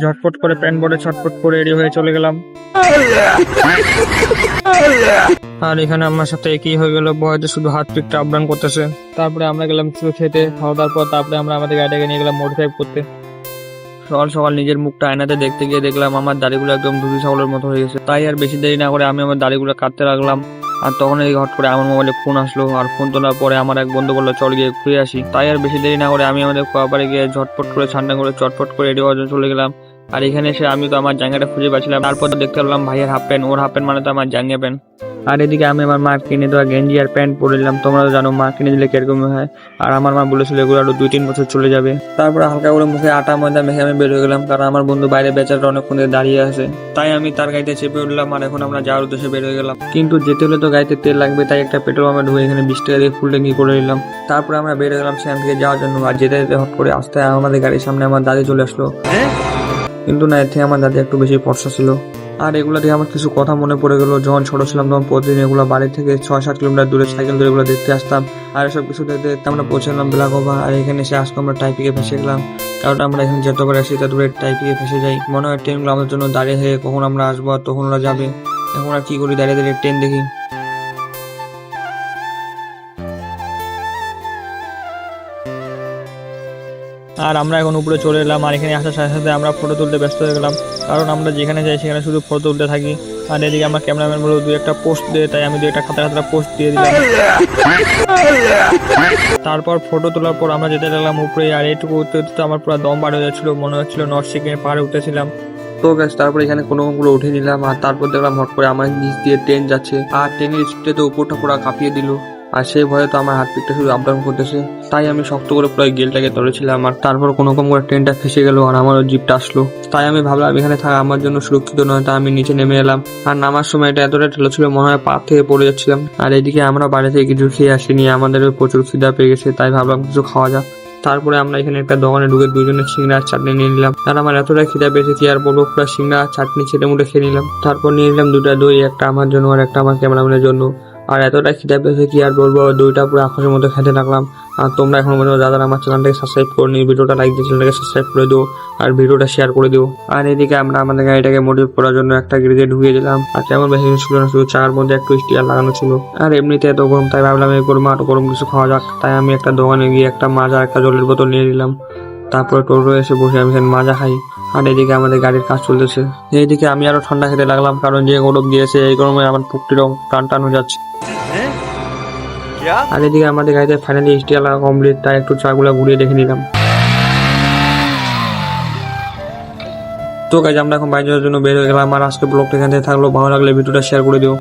ঝটপট করে প্যান্ট পরে ছটপট করে রেডি হয়ে চলে গেলাম। আর এখানে আমার সাথে একই হয়ে গেল, বয়সে শুধু হাত পিকটা আপডাউন করতেছে। তারপরে আমরা গেলাম কিছু খেতে, খাওয়া দাওয়ার পর তারপরে আমরা আমাদের গাড়িটাকে নিয়ে গেলাম মডিফাই করতে। সকাল সকাল নিজের মুখটা আয়নাতে দেখতে গিয়ে দেখলাম আমার দাড়িগুলো একদম ধুবি ছাগলের মতো হয়ে গেছে। তাই আর বেশি দেরি না করে আমি আমার দাড়িগুলো কাটতে লাগলাম। আর তখন এই হট করে আমার মোবাইলে ফোন আসলো, আর ফোন তোলার পরে আমার এক বন্ধু বললো চল গিয়ে ঘুরে আসি। তাই আর বেশি দেরি না করে আমি আমাদের কোয়াপারে গিয়ে ঝটপট করে ঠান্ডা করে চটপট করে রেডি হওয়ার জন্য চলে গেলাম। আর এখানে এসে আমি তো আমার জাঙ্গাটা খুঁজে পাচ্ছিলাম। তারপর দেখতে পেলাম ভাইয়ের হাফ প্যান্ট, ওর হাফ প্যান্ট মানে তো আমার জাঙ্গা প্যান্ট। আর এদিকে আমি আমার মা কিনে দেওয়া গেঞ্জি আর প্যান্ট পরে নিলাম। তোমরা তো জানো মা কিনে দিলে কিরকম হয়। আর আমার মা বলেছিল এগুলো আরো 2-3 বছর চলে যাবে। তারপরে হালকা করে মুখে আটা ময়দা মেখে আমি বের হয়ে গেলাম, কারণ আমার বন্ধু বাইরে বেচারা অনেকক্ষণ ধরে দাঁড়িয়ে আছে। তাই আমি তার গাড়িতে চেপে উঠলাম, আর এখন আমরা যাওয়ার উদ্দেশ্যে বের হয়ে গেলাম। কিন্তু যেতে হলে তো গাড়িতে তেল লাগবে, তাই একটা পেট্রোল পাম্পে ঢুকে এখানে 20 টাকা দিয়ে ফুল ট্যাঙ্কি করে নিলাম। তারপরে আমরা বের হয়ে গেলাম সেখান থেকে যাওয়ার জন্য। আর যেতে যেতে হট করে আসতে আমাদের গাড়ির সামনে আমার দাদি চলে আসলো। কিন্তু না, এর থেকে আমার দাদি একটু বেশি ফর্সা ছিল। আর এগুলো দিয়ে আমার কিছু কথা মনে পড়ে গেলো। যখন ছোট ছিলাম তখন প্রতিদিন এগুলো বাড়ি থেকে 6-7 কিলোমিটার দূরে সাইকেল ধরে এগুলো দেখতে আসতাম। আর এসব কিছু দেখতে দেখতে আমরা পৌঁছালাম বেলাগোবা। আর এখানে এসে আজকে আমরা টাইপিকে ফেসে গেলাম, কারণ আমরা এখানে যতবার আসি ততবার টাইপিকে ফেসে যাই। মনে হয় ট্রেনগুলো আমাদের জন্য দাঁড়িয়ে হয়ে কখন আমরা আসবো আর তখন ওরা যাবে। এখন আর কি করি, দাঁড়িয়ে দাঁড়িয়ে ট্রেন দেখি। আর আমরা এখন উপরে চলে এলাম। আর এখানে আসার সাথে সাথে আমরা ফটো তুলতে ব্যস্ত হয়ে গেলাম, কারণ আমরা যেখানে যাই সেখানে শুধু ফটো তুলতে থাকি। আর এদিকে আমার ক্যামেরাম্যান বলে 2-1টা পোস্ট দিয়ে, তাই আমি 2-1টা খাতা পোস্ট দিয়ে দিলাম। তারপর ফটো তোলার পর আমরা যেতে লাগলাম উপরে। আর এইটুকু উঠতে উঠতে আমার পুরো দম বার হয়ে যাচ্ছিল, মনে হচ্ছিল নর্থ সিকিমের পাহাড়ে উঠেছিলাম। তো গ্যাস তারপর এখানে কোনোগুলো উঠে নিলাম। আর তারপর দেখলাম হট করে আমার নিচ দিয়ে ট্রেন যাচ্ছে, আর ট্রেনের স্পিডে তো উপরটা পুরো কাঁপিয়ে দিল। আর সেই ভয়ে তো আমার হাত পিকটা শুধু আপ ডাউন করতেছে। তাই আমি শক্ত করে পুরো গেলটাকে ধরেছিলাম। আর তারপর কোনো রকম করে ট্রেনটা ফেসে গেল আর আমারও জিপটা আসলো। তাই আমি ভাবলাম এখানে থাকা আমার জন্য সুরক্ষিত নয়, তাই আমি নিচে নেমে এলাম। আর নামার সময় এটা এতটা ঠেলো ছিল, মনে হয় পা থেকে পড়ে যাচ্ছিলাম। আর এদিকে আমরা বাড়ি থেকে কিছু খেয়ে আসিনি, আমাদের প্রচুর খিদা পেয়ে গেছে, তাই ভাবলাম কিছু খাওয়া যাক। তারপরে আমরা এখানে একটা দোকানে ঢুকে দুজনে সিংড়া আর চাটনি নিয়ে নিলাম। আর আমার এতটা খিদা পেয়েছে কি আর বলবো, পুরো সিংড়া চাটনি ছেটে মুটে খেয়ে নিলাম। তারপর নিয়ে নিলাম 2টা দই, একটা আমার জন্য আর একটা আমার ক্যামেরাম্যানের জন্য। আর এতটা খিদা পেয়েছে কি আর বলবো, দইটা পুরো আকাশের মতো খেতে লাগলাম। আর তোমরা এখন পর্যন্ত যারা আমার চ্যানেলটাকে সাবস্ক্রাইব করনি, ভিডিওটা লাইক দিয়ে চ্যানেলটাকে সাবস্ক্রাইব করে দিও আর ভিডিওটা শেয়ার করে দিও। আর এদিকে আমরা আমাদের গাড়িটাকে মডিফাই করার জন্য একটা গ্যারেজে ঢুকিয়ে দিলাম। আর তেমন বেশি ছিল না, শুধু চার মধ্যে একটু স্টিয়ার লাগানো ছিল। আর এমনিতে এত গরম, তাই ভাবলাম এই গরমে আরো গরম কিছু খাওয়া যাক। তাই আমি একটা দোকানে গিয়ে একটা মাজা একটা জলের বোতল নিয়ে নিলাম। তারপরে টোটো এসে বসে আমি এখানে মাজা খাই। আর এদিকে আমাদের গাড়ির কাজ চলতেছে। এইদিকে আমি আরো ঠান্ডা খেতে লাগলাম, কারণ যে গরম দিয়েছে এই গরমে আমার পুকটির টান টান হয়ে যাচ্ছে। আর এদিকে আমাদের গাড়িতে ফাইনালি স্টিয়ার লাগা কমপ্লিট, তাই একটু চাগুলা ঘুরিয়ে দেখে নিলাম। তো গাইজ আমরা এখন বাইরে যাওয়ার জন্য বের হয়ে গেলাম। আর আজকে ব্লগটা এখান থেকে থাকলো, ভালো লাগলে ভিডিওটা শেয়ার করে দিও।